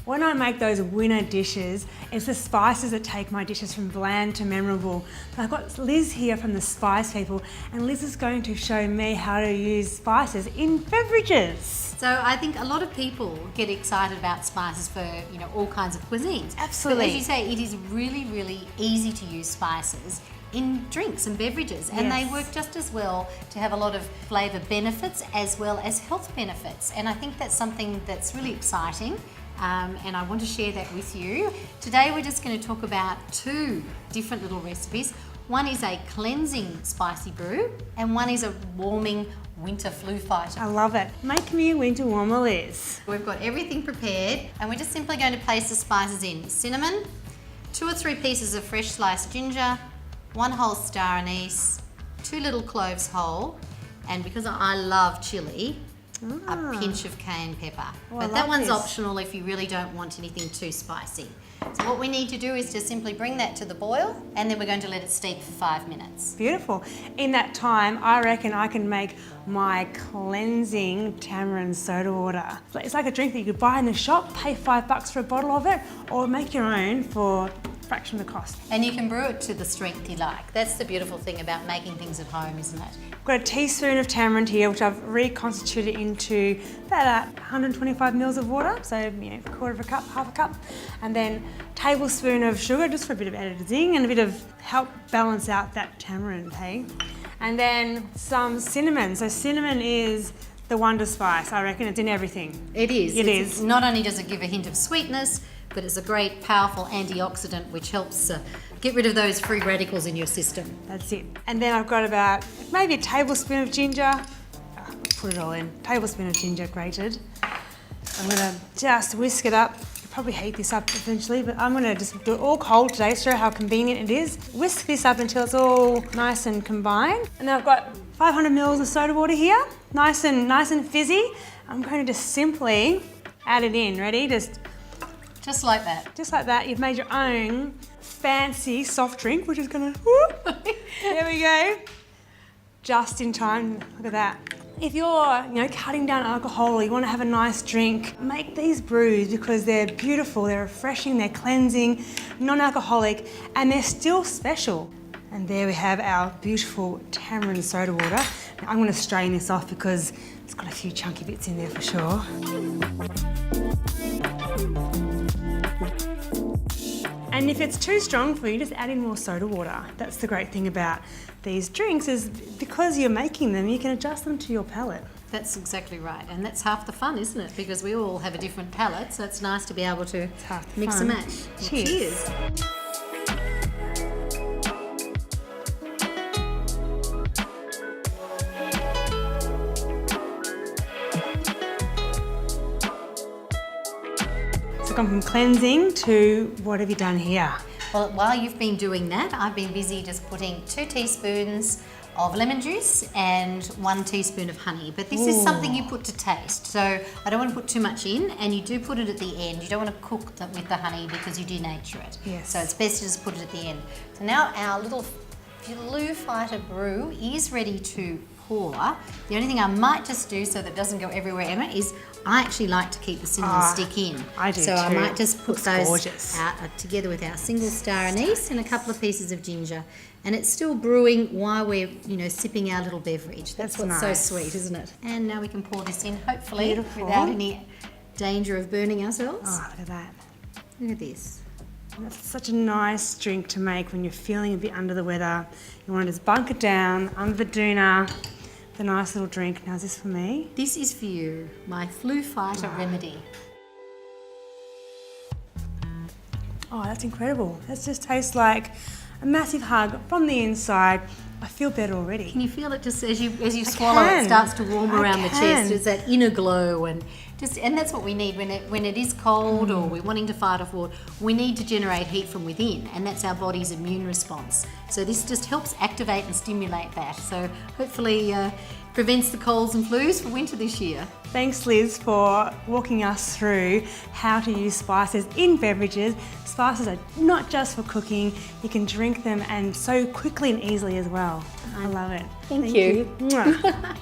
When I make those winner dishes, it's the spices that take my dishes from bland to memorable. I've got Liz here from the Spice People, and Liz is going to show me how to use spices in beverages. So I think a lot of people get excited about spices for, all kinds of cuisines. Absolutely. But as you say, it is really, really easy to use spices in drinks and beverages, and they work just as well to have a lot of flavour benefits as well as health benefits. And I think that's something that's really exciting. And I want to share that with you. Today we're just going to talk about 2 different little recipes. One is a cleansing spicy brew, and one is a warming winter flu fighter. I love it. Make me a winter warmer, Liz. We've got everything prepared, and we're just simply going to place the spices in. Cinnamon, 2 or 3 pieces of fresh sliced ginger, 1 whole star anise, 2 little cloves whole, and because I love chilli, a pinch of cayenne pepper. But that one's optional if you really don't want anything too spicy. So what we need to do is just simply bring that to the boil, and then we're going to let it steep for 5 minutes. Beautiful. In that time, I reckon I can make my cleansing tamarind soda water. It's like a drink that you could buy in the shop, pay $5 for a bottle of it, or make your own for a fraction of the cost. And you can brew it to the strength you like. That's the beautiful thing about making things at home, isn't it? I've got a teaspoon of tamarind here, which I've reconstituted into about 125 mils of water, so a quarter of a cup, half a cup, and then a tablespoon of sugar, just for a bit of added zing and a bit of help balance out that tamarind, hey? And then some cinnamon. So cinnamon is the wonder spice. I reckon it's in everything. It is. It is. Not only does it give a hint of sweetness, but it's a great, powerful antioxidant which helps get rid of those free radicals in your system. That's it. And then I've got about maybe a tablespoon of ginger. Put it all in. Tablespoon of ginger grated. I'm going to just whisk it up. You'll probably heat this up eventually, but I'm going to just do it all cold today to show how convenient it is. Whisk this up until it's all nice and combined. And then I've got 500 mils of soda water here, nice and fizzy. I'm going to just simply add it in. Ready? Just like that. Just like that. You've made your own fancy soft drink, which is going to, there we go. Just in time. Look at that. If you're, cutting down alcohol or you want to have a nice drink, make these brews because they're beautiful, they're refreshing, they're cleansing, non-alcoholic, and they're still special. And there we have our beautiful tamarind soda water. Now, I'm going to strain this off because it's got a few chunky bits in there for sure. And if it's too strong for you, just add in more soda water. That's the great thing about these drinks, is because you're making them, you can adjust them to your palate. That's exactly right, and that's half the fun, isn't it? Because we all have a different palate, so it's nice to be able to mix and match. Cheers. Cheers. Gone from cleansing to what have you done here? Well, while you've been doing that, I've been busy just putting 2 teaspoons of lemon juice and 1 teaspoon of honey. But this is something you put to taste. So I don't want to put too much in, and you do put it at the end. You don't want to cook that with the honey because you denature it. Yes. So it's best to just put it at the end. So now our little flu fighter brew is ready to pour. The only thing I might just do so that it doesn't go everywhere, Emma, is I actually like to keep the cinnamon stick in. I do so too. I might just put those gorgeous. out together with our single star anise and a couple of pieces of ginger. And it's still brewing while we're, sipping our little beverage. That's what's nice. so sweet, isn't it? And now we can pour this in, hopefully, Beautiful. without any danger of burning ourselves. Oh, look at that. Look at this. That's such a nice drink to make when you're feeling a bit under the weather. You want to just bunk it down under the doona. The nice little drink. Now, is this for me? This is for you, my flu fighter remedy. Oh, that's incredible. That just tastes like a massive hug from the inside. I feel better already. Can you feel it just as you swallow it starts to warm around the chest? It's that inner glow, and that's what we need when it is cold or we're wanting to fight off war. We need to generate heat from within, and that's our body's immune response. So this just helps activate and stimulate that. So hopefully prevents the colds and flus for winter this year. Thanks, Liz, for walking us through how to use spices in beverages. Spices are not just for cooking, you can drink them and so quickly and easily as well. I love it. Thank you. Mwah.